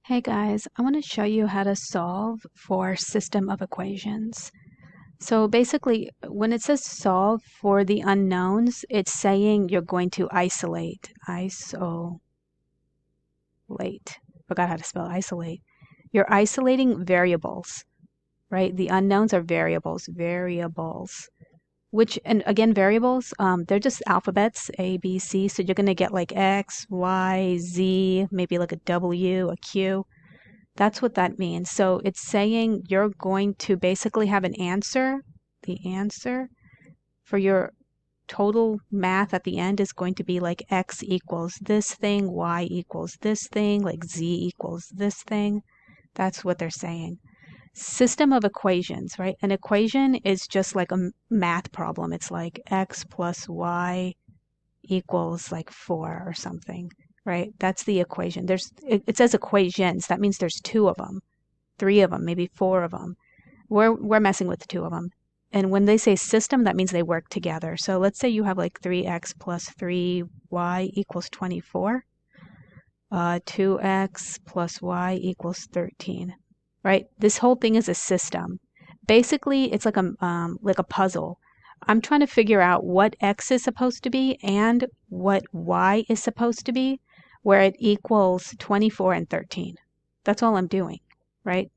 Hey guys, I want to show you how to solve for system of equations. So basically, when it says solve for the unknowns, it's saying you're going to isolate. Forgot how to spell isolate. You're isolating variables, right? The unknowns are variables. And again, variables, they're just alphabets, A, B, C. So you're going to get like X, Y, Z, maybe like a W, a Q. That's what that means. So it's saying you're going to basically have an answer. The answer for your total math at the end is going to be like X equals this thing, Y equals this thing, like Z equals this thing. That's what they're saying. System of equations, right? An equation is just like a math problem. It's like X plus Y equals like 4 or something, right? That's the equation. It says equations. That means there's two of them, three of them, maybe four of them. We're messing with two of them. And when they say system, that means they work together. So let's say you have like 3x plus 3y equals 24. 2x plus y equals 13, right? This whole thing is a system. Basically, it's like a puzzle. I'm trying to figure out what x is supposed to be and what y is supposed to be, where it equals 24 and 13. That's all I'm doing, right?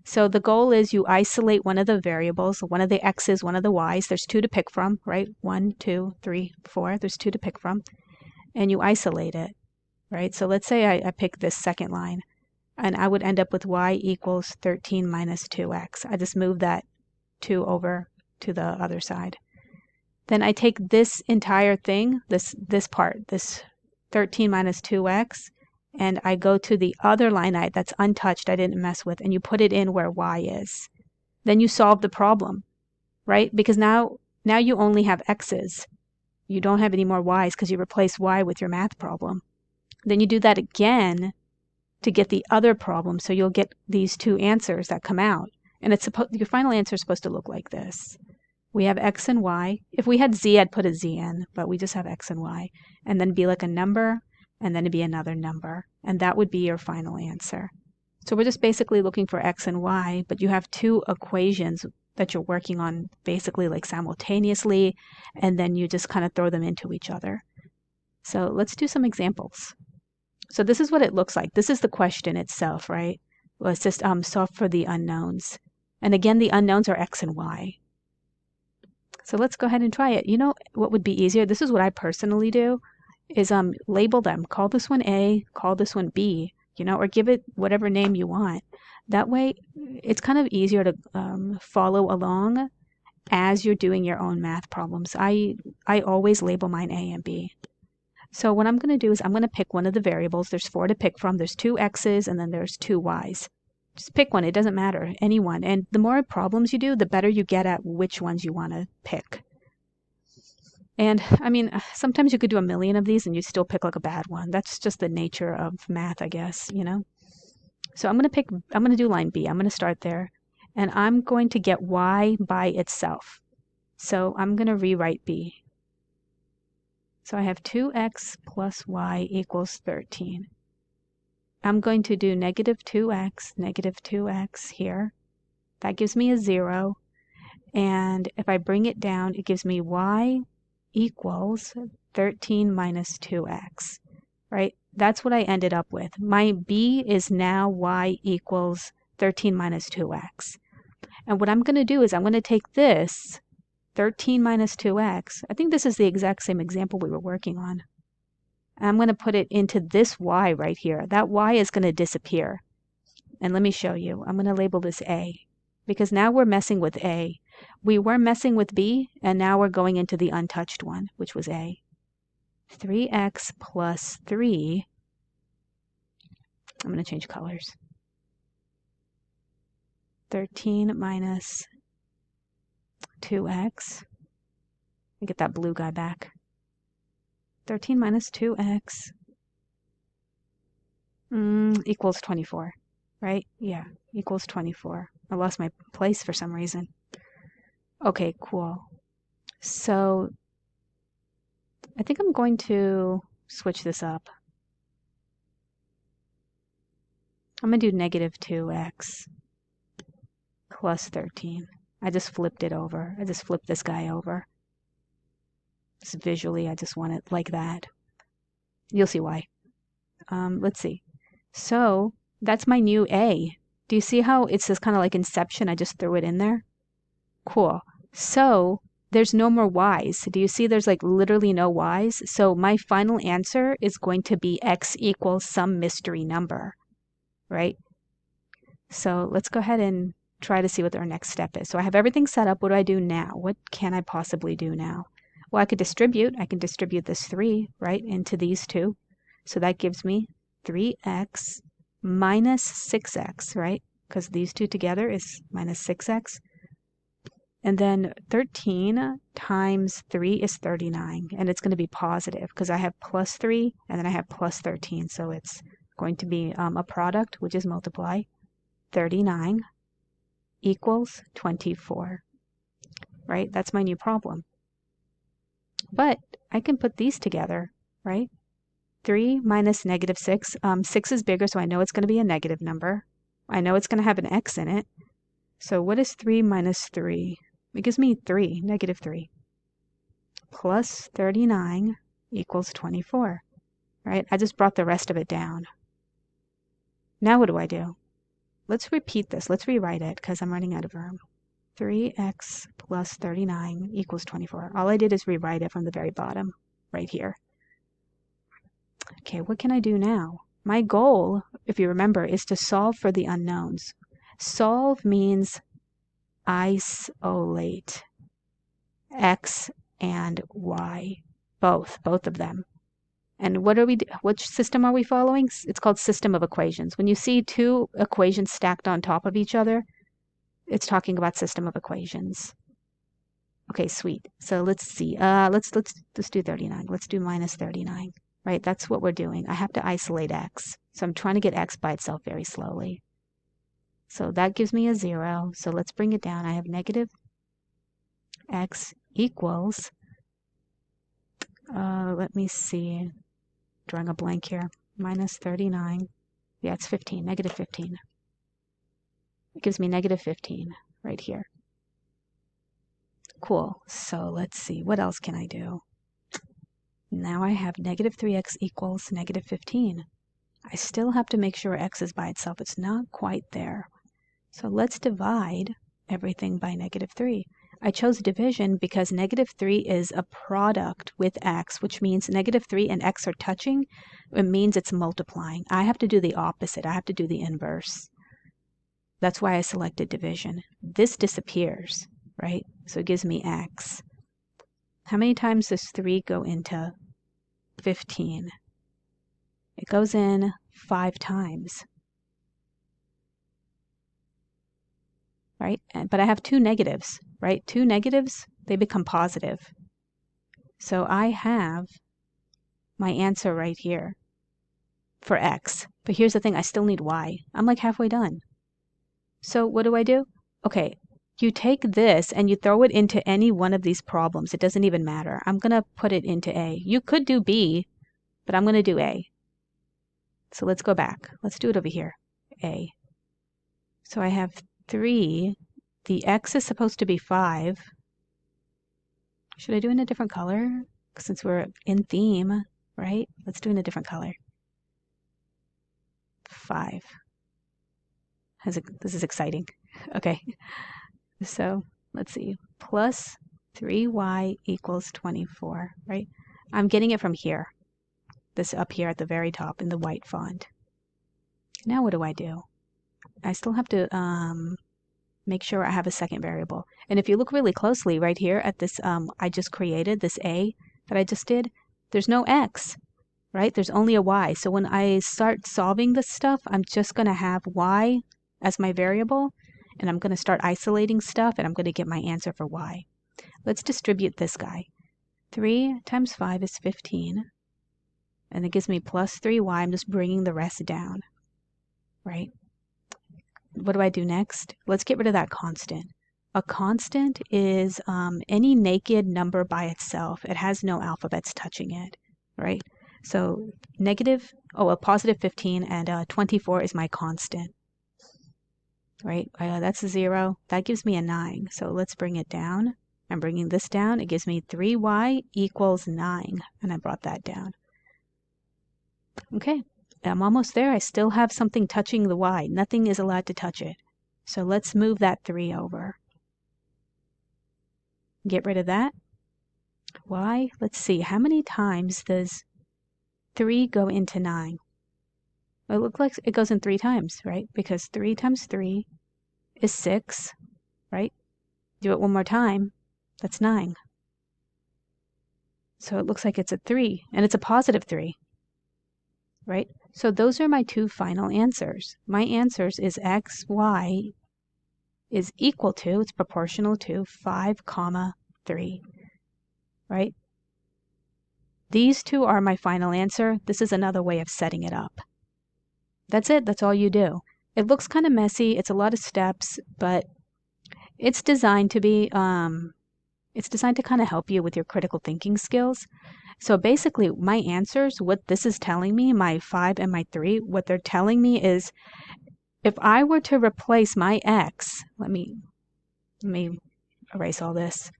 So the goal is you isolate one of the variables, one of the x's, one of the y's. There's two to pick from, right? 1, 2, 3, 4. There's two to pick from. And you isolate it, right? So let's say I pick this second line, and I would end up with y equals 13 minus 2x. I just move that 2 over to the other side. Then I take this entire thing, this part, this 13 minus 2x, and I go to the other line that's untouched, I didn't mess with, and you put it in where y is. Then you solve the problem, right? Because now you only have x's. You don't have any more y's because you replace y with your math problem. Then you do that again to get the other problem, so you'll get these two answers that come out. And your final answer is supposed to look like this. We have x and y. If we had z, I'd put a z in, but we just have x and y. And then be like a number, and then it'd be another number. And that would be your final answer. So we're just basically looking for x and y, but you have two equations that you're working on basically like simultaneously, and then you just kind of throw them into each other. So let's do some examples. So this is what it looks like. This is the question itself, right? Well, it's just solve for the unknowns. And again, the unknowns are x and y. So let's go ahead and try it. You know what would be easier? This is what I personally do, is label them. Call this one A, call this one B, or give it whatever name you want. That way, it's kind of easier to follow along as you're doing your own math problems. I always label mine A and B. So what I'm going to do is I'm going to pick one of the variables. There's 4 to pick from. There's 2 x's and then there's 2 y's. Just pick one. It doesn't matter. Any one. And the more problems you do, the better you get at which ones you want to pick. And I mean, sometimes you could do a million of these and you still pick like a bad one. That's just the nature of math, I guess, So I'm going to do line B. I'm going to start there. And I'm going to get y by itself. So I'm going to rewrite B. So I have 2x plus y equals 13. I'm going to do negative 2x here. That gives me a 0. And if I bring it down, it gives me y equals 13 minus 2x, right? That's what I ended up with. My b is now y equals 13 minus 2x. And what I'm going to do is I'm going to take this 13 minus 2x. I think this is the exact same example we were working on. I'm going to put it into this y right here. That y is going to disappear. And let me show you. I'm going to label this A, because now we're messing with A. We were messing with B, and now we're going into the untouched one, which was A. 3x plus 3. I'm going to change colors. 13 minus 2x. Let me get that blue guy back. 13 minus 2x equals 24, right? Yeah, equals 24. I lost my place for some reason. Okay, cool. So I think I'm going to switch this up. I'm going to do negative 2x plus 13. I just flipped it over. I just flipped this guy over. Just visually, I just want it like that. You'll see why. Let's see. So that's my new a. Do you see how it's just kind of like Inception? I just threw it in there. Cool. So there's no more y's. Do you see there's like literally no y's? So my final answer is going to be x equals some mystery number, right? So let's go ahead and try to see what our next step is. So I have everything set up. What do I do now? What can I possibly do now? Well, I could distribute. I can distribute this 3, right, into these two. So that gives me 3x minus 6x, right? Because these two together is minus 6x. And then 13 times 3 is 39. And it's going to be positive because I have plus 3 and then I have plus 13. So it's going to be a product, which is multiply. 39 equals 24, right? That's my new problem. But I can put these together, right? 3 minus negative 6. 6 is bigger, so I know it's going to be a negative number. I know it's going to have an x in it. So what is 3 minus 3? It gives me 3, negative 3. Plus 39 equals 24, right? I just brought the rest of it down. Now what do I do? Let's repeat this. Let's rewrite it because I'm running out of room. 3x plus 39 equals 24. All I did is rewrite it from the very bottom, right here. Okay, what can I do now? My goal, if you remember, is to solve for the unknowns. Solve means isolate x and y, both of them. And which system are we following? It's called system of equations. When you see two equations stacked on top of each other, it's talking about system of equations. Okay, sweet. So let's see. Let's do 39. Let's do minus 39. Right? That's what we're doing. I have to isolate x. So I'm trying to get x by itself very slowly. So that gives me a 0. So let's bring it down. I have negative x equals, let me see, drawing a blank here, minus 39. Yeah, it's 15, negative 15. It gives me negative 15 right here. Cool. So let's see, what else can I do? Now I have negative 3x equals negative 15. I still have to make sure x is by itself. It's not quite there. So let's divide everything by negative 3. I chose division because negative 3 is a product with x, which means negative 3 and x are touching. It means it's multiplying. I have to do the opposite. I have to do the inverse. That's why I selected division. This disappears, right? So it gives me x. How many times does 3 go into 15? It goes in 5 times. Right? But I have 2 negatives, right? 2 negatives, they become positive. So I have my answer right here for x. But here's the thing, I still need y. I'm like halfway done. So what do? Okay, you take this and you throw it into any one of these problems. It doesn't even matter. I'm going to put it into A. You could do B, but I'm going to do A. So let's go back. Let's do it over here. A. So I have 3. The x is supposed to be 5. Should I do it in a different color? Since we're in theme, right? Let's do it in a different color. 5. This is exciting. Okay. So let's see. Plus 3y equals 24, right? I'm getting it from here. This up here at the very top in the white font. Now what do? I still have to make sure I have a second variable. And if you look really closely right here at this, I just created this A that I just did, there's no X, right? There's only a Y. So when I start solving this stuff, I'm just going to have Y as my variable, and I'm going to start isolating stuff, and I'm going to get my answer for Y. Let's distribute this guy. 3 times 5 is 15, and it gives me plus 3Y. I'm just bringing the rest down, right? What do I do next? Let's get rid of that constant. A constant is any naked number by itself. It has no alphabets touching it, right? So a positive 15 and 24 is my constant, right? That's a 0. That gives me a 9. So let's bring it down. I'm bringing this down. It gives me 3y equals 9. And I brought that down. Okay, I'm almost there. I still have something touching the y. Nothing is allowed to touch it. So let's move that 3 over. Get rid of that. Y, let's see, how many times does 3 go into 9? Well, it looks like it goes in 3 times, right? Because 3 times 3 is 6, right? Do it one more time, that's 9. So it looks like it's a 3, and it's a positive 3, right? So those are my 2 final answers. My answers is x, y is equal to, it's proportional to 5, 3, right? These 2 are my final answer. This is another way of setting it up. That's it. That's all you do. It looks kind of messy. It's a lot of steps, but it's designed to be, it's designed to kind of help you with your critical thinking skills. So basically, my answers, what this is telling me, my 5 and my 3, what they're telling me is if I were to replace my x, let me erase all this.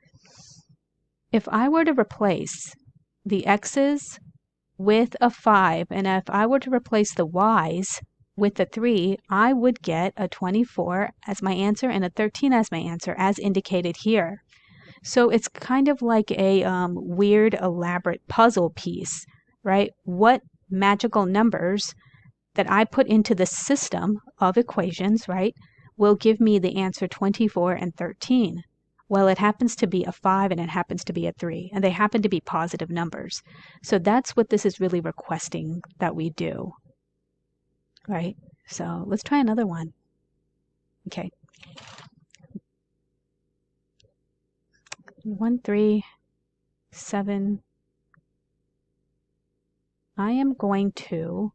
If I were to replace the x's with a 5, and if I were to replace the y's with the 3, I would get a 24 as my answer and a 13 as my answer, as indicated here. So it's kind of like a weird, elaborate puzzle piece, right? What magical numbers that I put into the system of equations, right, will give me the answer 24 and 13? Well, it happens to be a 5 and it happens to be a 3, and they happen to be positive numbers. So that's what this is really requesting that we do, right? So let's try another one. Okay. 1, 3, 7. I am going to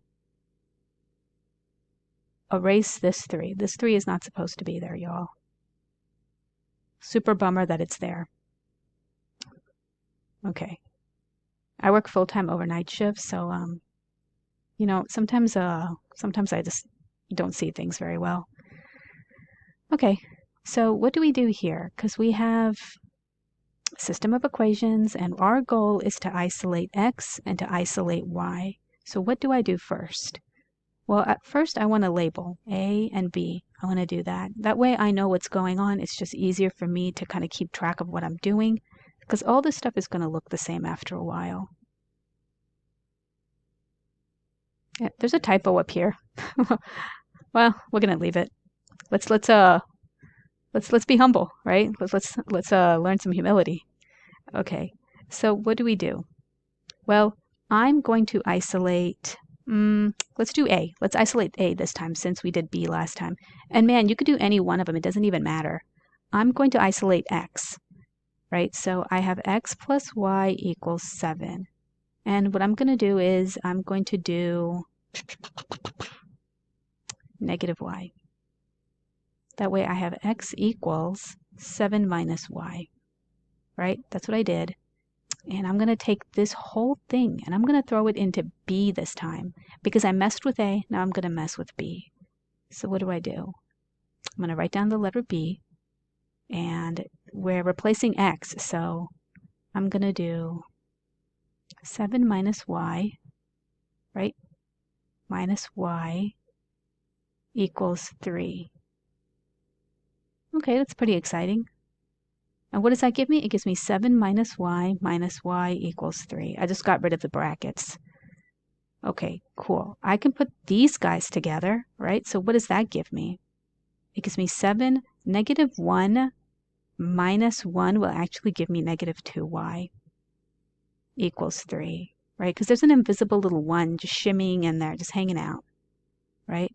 erase this 3. This 3 is not supposed to be there, y'all. Super bummer that it's there. Okay. I work full-time overnight shifts, so you know, sometimes I just don't see things very well. Okay. So what do we do here? Because we have a system of equations, and our goal is to isolate x and to isolate y. So what do I do first? Well, at first I want to label A and B. I want to do that. That way I know what's going on. It's just easier for me to kind of keep track of what I'm doing, because all this stuff is going to look the same after a while. Yeah, there's a typo up here. Well, we're going to leave it. Let's be humble, right? Let's learn some humility. Okay. So what do we do? Well, I'm going to isolate. Let's do A. Let's isolate A this time since we did B last time. And man, you could do any one of them. It doesn't even matter. I'm going to isolate X, right? So I have X plus Y equals 7. And what I'm going to do is I'm going to do negative Y. That way I have X equals 7 minus Y, right? That's what I did. And I'm going to take this whole thing and I'm going to throw it into B this time. Because I messed with A, now I'm going to mess with B. So what do? I'm going to write down the letter B. And we're replacing X. So I'm going to do 7 minus Y, right? Minus Y equals 3. Okay, that's pretty exciting. And what does that give me? It gives me 7 minus y equals 3. I just got rid of the brackets. Okay, cool. I can put these guys together, right? So what does that give me? It gives me 7. Negative 1 minus 1 will actually give me negative 2y equals 3, right? Because there's an invisible little 1 just shimmying in there, just hanging out, right?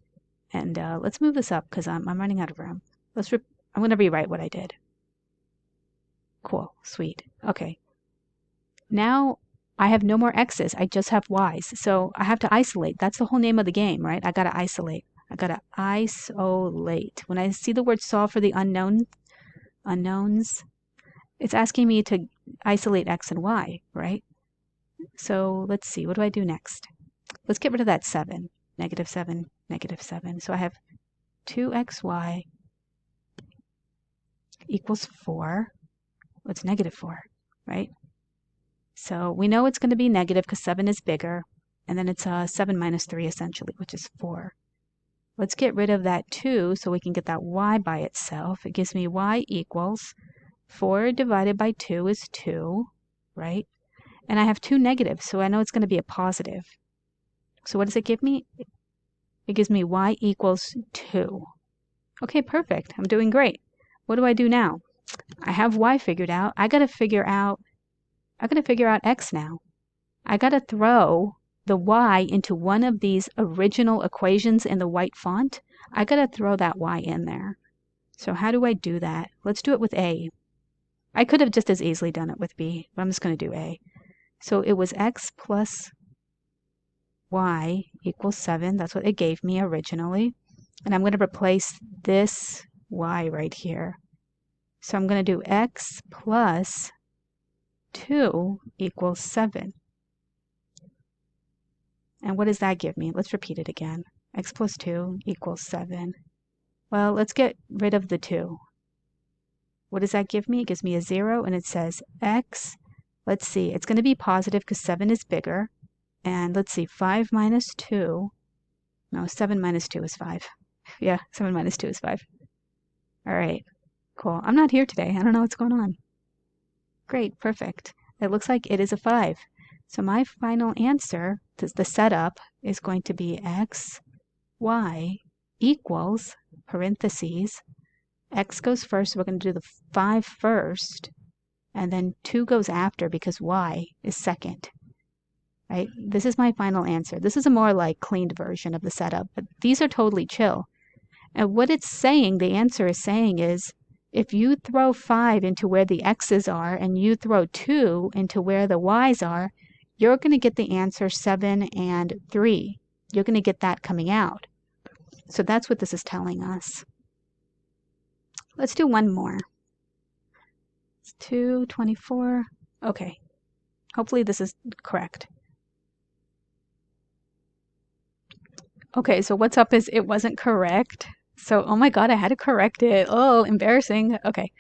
And let's move this up because I'm running out of room. I'm going to rewrite what I did. Cool, sweet. Okay. Now I have no more x's. I just have y's. So I have to isolate. That's the whole name of the game, right? I got to isolate. I got to isolate. When I see the word solve for the unknowns, it's asking me to isolate x and y, right? So let's see, what do I do next? Let's get rid of that 7. Negative 7, negative 7. So I have 2xy equals 4. What's negative 4, right? So we know it's going to be negative because 7 is bigger. And then it's 7 minus 3 essentially, which is 4. Let's get rid of that 2 so we can get that y by itself. It gives me y equals 4 divided by 2 is 2, right? And I have 2 negatives, so I know it's going to be a positive. So what does it give me? It gives me y equals 2. Okay, perfect. I'm doing great. What do I do now? I have y figured out. I got to figure out x now. I got to throw the y into one of these original equations in the white font. I got to throw that y in there. So how do I do that? Let's do it with a. I could have just as easily done it with b, but I'm just going to do a. So it was x plus y equals 7. That's what it gave me originally. And I'm going to replace this y right here. So I'm going to do x plus 2 equals 7. And what does that give me? Let's repeat it again. X plus 2 equals 7. Well, let's get rid of the 2. What does that give me? It gives me a 0, and it says x. Let's see. It's going to be positive because 7 is bigger. And let's see. 5 minus 2. No, 7 minus 2 is 5. Yeah, 7 minus 2 is 5. All right. Cool. I'm not here today. I don't know what's going on. Great. Perfect. It looks like it is a 5. So my final answer, the setup, is going to be x, y equals, parentheses, x goes first, so we're going to do the 5 first, and then 2 goes after because y is second. Right? This is my final answer. This is a more like cleaned version of the setup, but these are totally chill. And what it's saying, the answer is saying is, if you throw 5 into where the x's are and you throw 2 into where the y's are, you're going to get the answer 7 and 3. You're going to get that coming out. So that's what this is telling us. Let's do one more. It's 224. Okay. Hopefully this is correct. Okay, so what's up is it wasn't correct. So, oh my God, I had to correct it. Oh, embarrassing. Okay.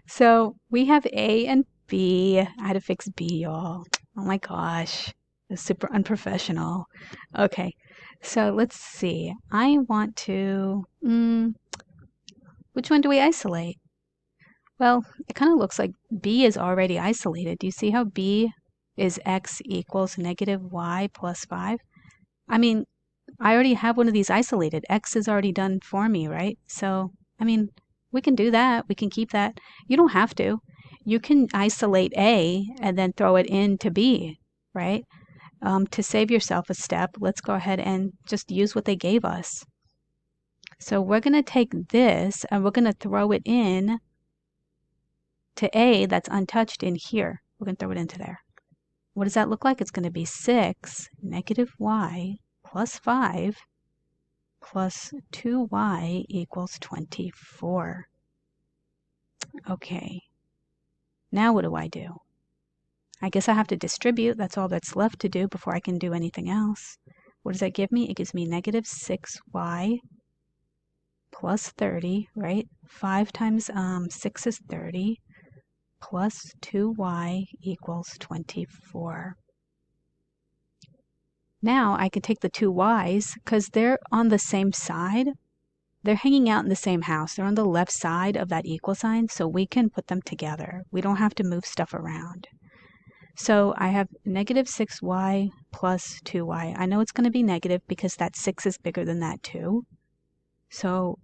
So we have A and B. I had to fix B, y'all. Oh my gosh. It's super unprofessional. Okay. So let's see. I want to, which one do we isolate? Well, it kind of looks like B is already isolated. Do you see how B is x equals negative y plus 5? I mean, I already have one of these isolated. X is already done for me, right? So, I mean, we can do that. We can keep that. You don't have to. You can isolate A and then throw it into B, right? To save yourself a step, let's go ahead and just use what they gave us. So we're going to take this and we're going to throw it in to A that's untouched in here. We're going to throw it into there. What does that look like? It's going to be 6 negative y plus 5 plus 2y equals 24. Okay. Now what do? I guess I have to distribute. That's all that's left to do before I can do anything else. What does that give me? It gives me negative 6y plus 30, right? 5 times 6 is 30 plus 2y equals 24. Now I can take the two y's because they're on the same side. They're hanging out in the same house. They're on the left side of that equal sign, so we can put them together. We don't have to move stuff around. So I have negative 6y plus 2y. I know it's going to be negative because that 6 is bigger than that 2. So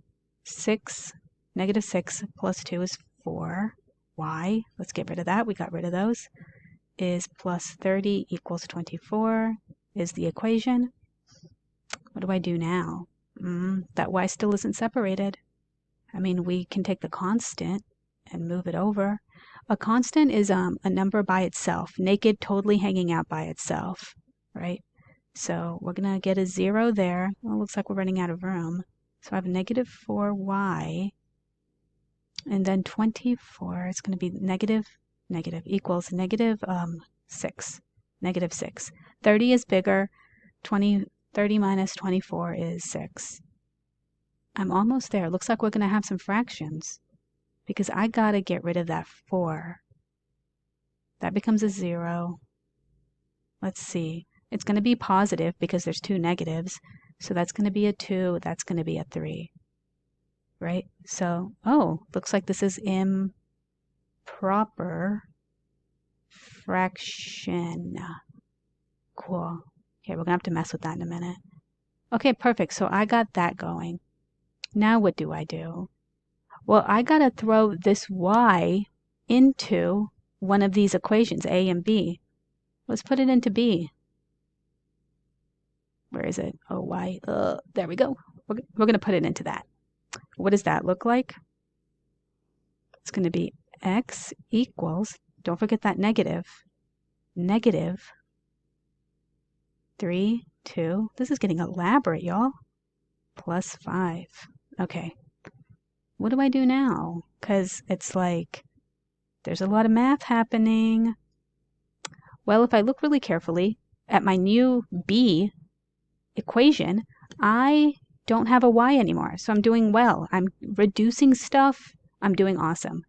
negative 6 plus 2 is 4y. Let's get rid of that. We got rid of those. Is plus 30 equals 24 is the equation. What do I do now? That y still isn't separated. I mean, we can take the constant and move it over. A constant is a number by itself, naked, totally hanging out by itself, right? So we're going to get a 0 there. Well, it looks like we're running out of room. So I have negative 4y, and then 24, it's going to be negative equals negative 6. negative 6. 30 is bigger. 30 minus 24 is 6. I'm almost there. Looks like we're going to have some fractions because I got to get rid of that 4. That becomes a 0. Let's see. It's going to be positive because there's 2 negatives. So that's going to be a 2. That's going to be a 3. Right? So, looks like this is improper fraction. Cool. Okay, we're going to have to mess with that in a minute. Okay, perfect. So I got that going. Now what do I do? Well, I got to throw this y into one of these equations, a and b. Let's put it into b. Where is it? Oh, y. There we go. We're going to put it into that. What does that look like? It's going to be x equals, don't forget that negative, negative 3, 2. This is getting elaborate, y'all. Plus 5. Okay. What do I do now? Because it's like there's a lot of math happening. Well, if I look really carefully at my new b equation, I don't have a y anymore. So I'm doing well. I'm reducing stuff. I'm doing awesome.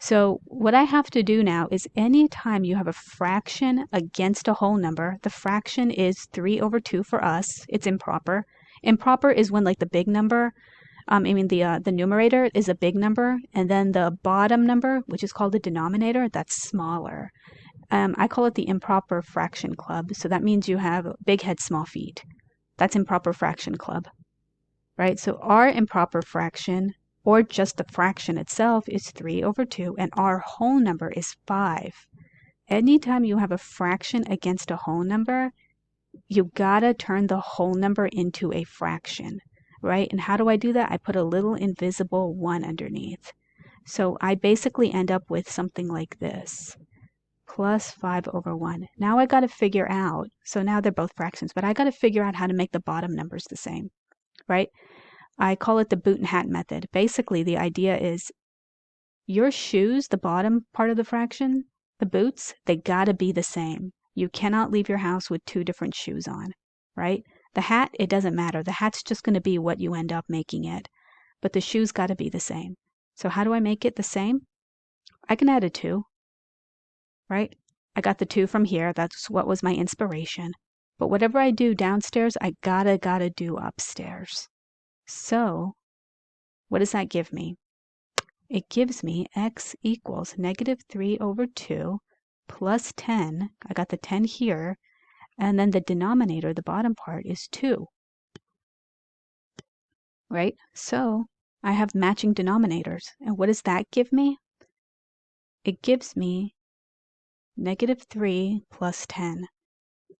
So what I have to do now is anytime you have a fraction against a whole number, the fraction is 3 over 2 for us. It's improper. Improper is when like the big number, the numerator is a big number, and then the bottom number, which is called the denominator, that's smaller. I call it the improper fraction club. So that means you have big head, small feet. That's improper fraction club, right? So our improper fraction, or just the fraction itself, is 3 over 2, and our whole number is 5. Anytime you have a fraction against a whole number, you gotta turn the whole number into a fraction, right? And how do I do that? I put a little invisible 1 underneath. So I basically end up with something like this. Plus 5 over 1. Now I got to figure out, so now they're both fractions, but I got to figure out how to make the bottom numbers the same, right? I call it the boot and hat method. Basically, the idea is your shoes, the bottom part of the fraction, the boots, they got to be the same. You cannot leave your house with 2 different shoes on, right? The hat, it doesn't matter. The hat's just going to be what you end up making it. But the shoes got to be the same. So how do I make it the same? I can add a 2. Right? I got the 2 from here. That's what was my inspiration. But whatever I do downstairs, I gotta do upstairs. So what does that give me? It gives me x equals negative 3 over 2 plus 10. I got the 10 here. And then the denominator, the bottom part, is 2. Right? So I have matching denominators. And what does that give me? It gives me negative 3 plus 10.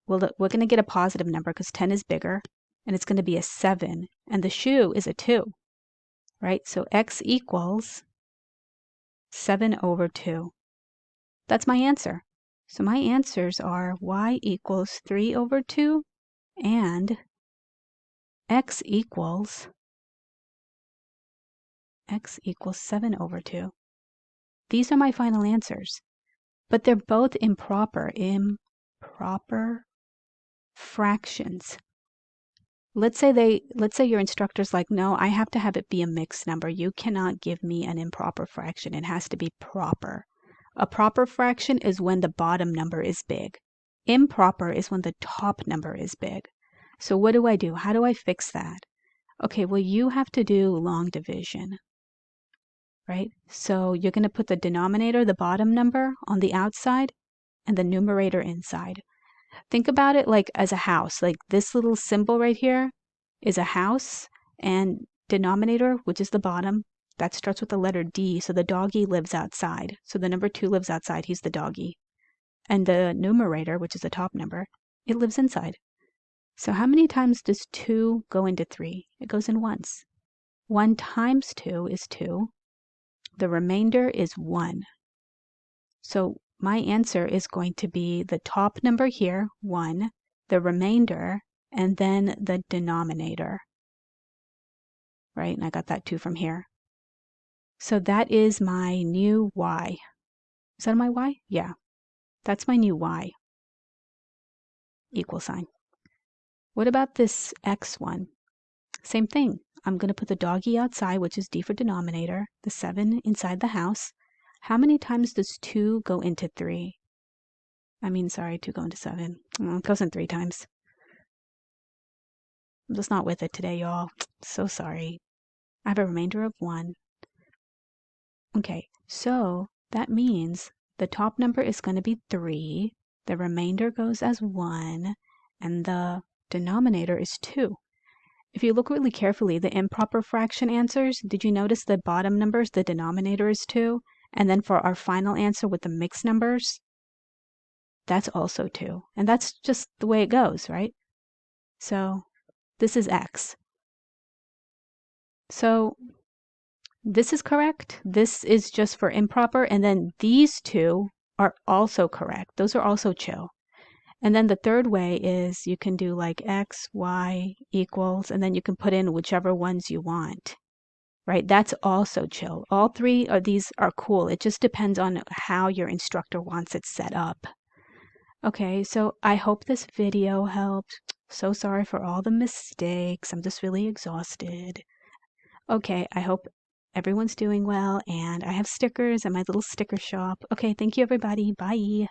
Well, we're going to get a positive number because 10 is bigger, and it's going to be a 7. And the shoe is a 2, right? So x equals 7 over 2. That's my answer. So my answers are y equals 3 over 2 and x equals 7 over 2. These are my final answers. But they're both improper fractions. Let's say your instructor's like, no, I have to have it be a mixed number. You cannot give me an improper fraction. It has to be proper. A proper fraction is when the bottom number is big. Improper is when the top number is big. So what do I do? How do I fix that? Okay, well, you have to do long division, right? So you're going to put the denominator, the bottom number, on the outside and the numerator inside. Think about it like as a house. Like this little symbol right here is a house, and denominator, which is the bottom, that starts with the letter D. So the doggy lives outside. So the number 2 lives outside. He's the doggy. And the numerator, which is the top number, it lives inside. So how many times does 2 go into 3? It goes in once. 1 times 2 is 2. The remainder is 1. So my answer is going to be the top number here, 1, the remainder, and then the denominator. Right? And I got that 2 from here. So that is my new y. Is that my y? Yeah. That's my new y. equal sign. What about this x one? Same thing. I'm going to put the doggy outside, which is D for denominator, the 7 inside the house. How many times does 2 go into 3? I mean, sorry, 2 go into 7. Well, it goes in 3 times. I'm just not with it today, y'all. So sorry. I have a remainder of 1. Okay, so that means the top number is going to be 3, the remainder goes as 1, and the denominator is 2. If you look really carefully, the improper fraction answers, did you notice the bottom numbers, the denominator is 2? And then for our final answer with the mixed numbers, that's also 2. And that's just the way it goes, right? So this is x. So this is correct. This is just for improper. And then these two are also correct. Those are also chill. And then the third way is you can do like x, y equals, and then you can put in whichever ones you want, right? That's also chill. All 3 of these are cool. It just depends on how your instructor wants it set up. Okay, so I hope this video helped. So sorry for all the mistakes. I'm just really exhausted. Okay, I hope everyone's doing well, and I have stickers at my little sticker shop. Okay, thank you everybody. Bye.